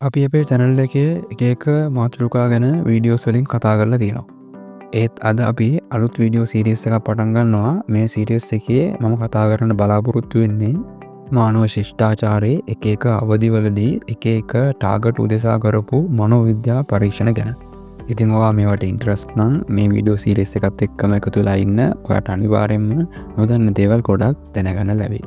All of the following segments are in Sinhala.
අපි අපේ චැනල් එකේ එක එක මාතෘකා ගැන වීඩියෝස් වලින් කතා කරලා තියෙනවා. ඒත් අද අපි අලුත් වීඩියෝ සීරීස් එකක් පටන් ගන්නවා. මේ සීරීස් එකේ මම කතා කරන්න බලාපොරොත්තු වෙන්නේ මානව ශිෂ්ටාචාරයේ එක එක අවධිවලදී එක එක ටාගට් උදෙසා කරපු මනෝවිද්‍යා පරීක්ෂණ ගැන. ඉතින් ඔයා මේවට ඉන්ට්‍රස්ට් නම් මේ වීඩියෝ සීරීස් එකත් එක්කම එකතු වෙලා ඉන්න. ඔයාට අනිවාර්යෙන්ම නොදන්න දේවල් ගොඩක් දැනගන්න ලැබෙයි.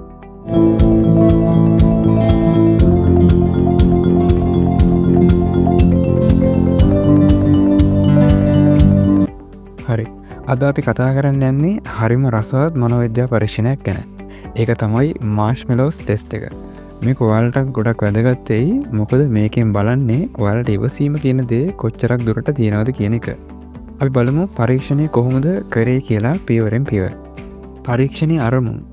හරි, අද අපි කතා කරන්න යන්නේ හරිම රසවත් මනෝවිද්‍යා පරීක්ෂණයක් ගැන. ඒක තමයි මාෂ්මෙලෝස් ටෙස්ට් එක. මේක ඔයාලට ගොඩක් වැදගත් වෙයි. මොකද මේකෙන් බලන්නේ ඔයාලට ඉවසීම කියන දේ කොච්චරක් දුරට තියෙනවද කියන එක. අපි බලමු පරීක්ෂණය කොහොමද කරේ කියලා පියවරෙන් පියවර. පරීක්ෂණයේ අරමුණු.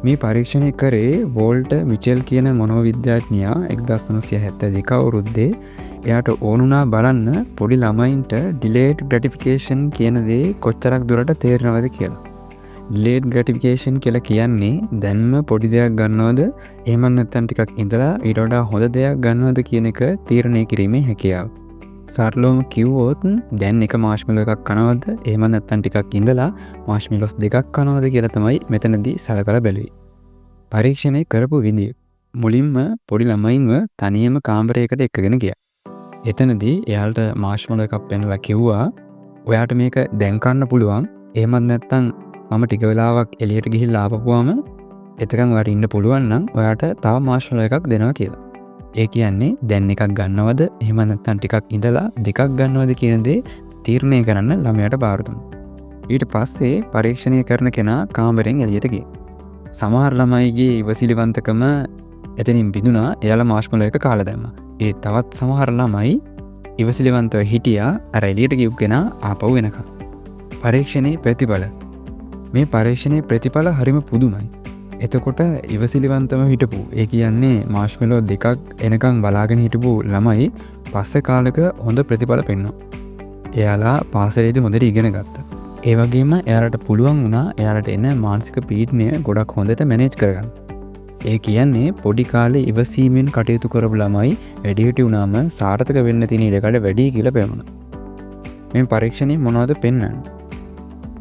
මේ පරීක්ෂණය කරේ වෝල්ටර් මිචෙල් කියන මනෝවිද්‍යාඥයා 1972 අවුරුද්දේ. එයාට ඕනුනා බලන්න පොඩි ළමයින්ට ඩිලේඩ් ග්‍රැටිෆිකේෂන් කියන දේ කොච්චරක් දුරට තේරෙනවද කියලා. ඩිලේඩ් ග්‍රැටිෆිකේෂන් කියලා කියන්නේ දැන්ම පොඩි දෙයක් ගන්නවද එහෙම නැත්නම් ටිකක් ඉඳලා ඊට වඩා හොඳ දෙයක් ගන්නවද කියන එක තීරණය කිරීමේ හැකියාව. සරලවම කිව්වොත් දැන් එක මාෂ්මෙලෝ එකක් කනවද එහෙම නැත්නම් ටිකක් ඉඳලා මාෂ්මෙලෝස් දෙකක් කනවද කියලා තමයි මෙතනදී සලකලා බැලුවේ. පරීක්ෂණය කරපු විදිය. මුලින්ම පොඩි ළමයින්ව තනියම කාමරයකට එක්කගෙන ගියා. එතනදී එයාලට මාෂ්මෙලෝ එකක් පෙන්නලා කිව්වා ඔයාට මේක දැන් කන්න පුළුවන්. එහෙමත් නැත්නම් මම ටික වෙලාවක් එළියට ගිහිල්ලා ආපුවාම එතකන් ඔයාට ඉන්න පුළුවන් නම් ඔයාට තව මාෂ්මෙලෝ එකක් දෙනවා කියලා. ඒ කියන්නේ දැන් එකක් ගන්නවද එහෙම නැත්නම් ටිකක් ඉඳලා දෙකක් ගන්නවද කියන දේ තීරණය කරන්න ළමයාට බාර දුන්නා. ඊට පස්සේ පරීක්ෂණය කරන කෙනා කාමරෙන් එළියට ගියා. සමහර ළමයිගේ ඉවසිලිවන්තකම එතනින් බිඳුනා. එයාලා මාෂ්මෙලෝ එක කාලා දැම්මා. ඒ තවත් සමහර ළමයි ඉවසිලිවන්තව හිටියා අර එළියට ගියු කෙනා ආපහු එනකම්. පරීක්ෂණයේ ප්‍රතිඵල. මේ පරීක්ෂණයේ ප්‍රතිඵල හරිම පුදුමයි. එතකොට ඉවසිලිවන්තව හිටපු ඒ කියන්නේ මාෂ්මෙලෝ දෙකක් එනකම් බලාගෙන හිටපු ළමයි පස්සේ කාලෙක හොඳ ප්‍රතිඵල පෙන්වනවා. එයාලා පාසලේදී හොඳට ඉගෙන ගත්තා. ඒ වගේම එයාලට පුළුවන් වුණා එයාලට එන මානසික පීඩනය ගොඩක් හොඳට මැනේජ් කරගන්න. ඒ කියන්නේ පොඩි කාලේ ඉවසීමෙන් කටයුතු කරපු ළමයි වැඩිහිටි වුණාම සාර්ථක වෙන්න තියෙන ඉඩකඩ වැඩි කියලා පෙවුණා. මේ පරීක්ෂණය මොනවද පෙන්වන්නේ?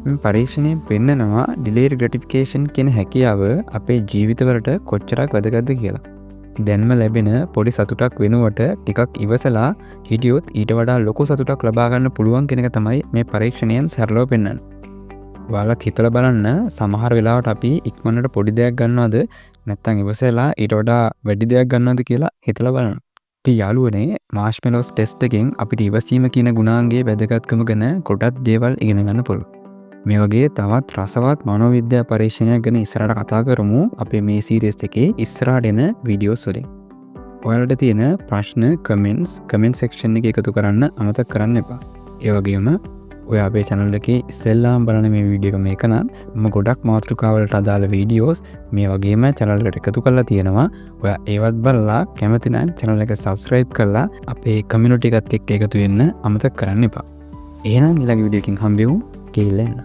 මේ පරීක්ෂණය පෙන්නනවා ඩිලේඩ් ග්‍රැටිෆිකේෂන් කියන හැකියාව අපේ ජීවිතවලට කොච්චරක් වැදගත්ද කියලා. දැන්ම ලැබෙන පොඩි සතුටක් වෙනුවට ටිකක් ඉවසලා හිටියොත් ඊට වඩා ලොකු සතුටක් ලබා ගන්න පුළුවන් කියන එක තමයි මේ පරීක්ෂණයෙන් සරලව පෙන්වන්නේ. ඔයාලත් හිතලා බලන්න සමහර වෙලාවට අපි ඉක්මනට පොඩි දෙයක් ගන්නවද නැත්නම් ඉවසලා ඊට වඩා වැඩි දෙයක් ගන්නවද කියලා හිතලා බලන්න. ඉතින් යාළුවනේ මාෂ්මෙලෝස් ටෙස්ට් එකෙන් අපිට ඉවසීම කියන ගුණාංගයේ වැදගත්කම ගැන ගොඩක් දේවල් ඉගෙන ගන්න පුළුවන්. මේ වගේ තවත් රසවත් මනෝවිද්‍යා පරීක්ෂණයක් ගැන ඉස්සරහට කතා කරමු අපේ මේ සීරීස් එකේ ඉස්සරහට එන වීඩියෝස් වලින්. ඔයාලට තියෙන ප්‍රශ්න කමෙන්ට් සෙක්ෂන් එකේ එකතු කරන්න අමතක කරන්න එපා. ඒ වගේම ඔයා අපේ channel එකේ ඉස්සෙල්ලාම බලන මේ වීඩියෝ එක මේක නම් මම ගොඩක් මාතෘකාවලට අදාළ වීඩියෝස් මේ වගේම channel එකට එකතු කරලා තියෙනවා. ඔයා ඒවත් බලලා කැමති නම් channel එක subscribe කරලා අපේ community එකත් එක්ක එකතු වෙන්න අමතක කරන්න එපා. එහෙනම් ඊළඟ වීඩියෝ එකකින් හම්බෙමු. කියලා එන්න.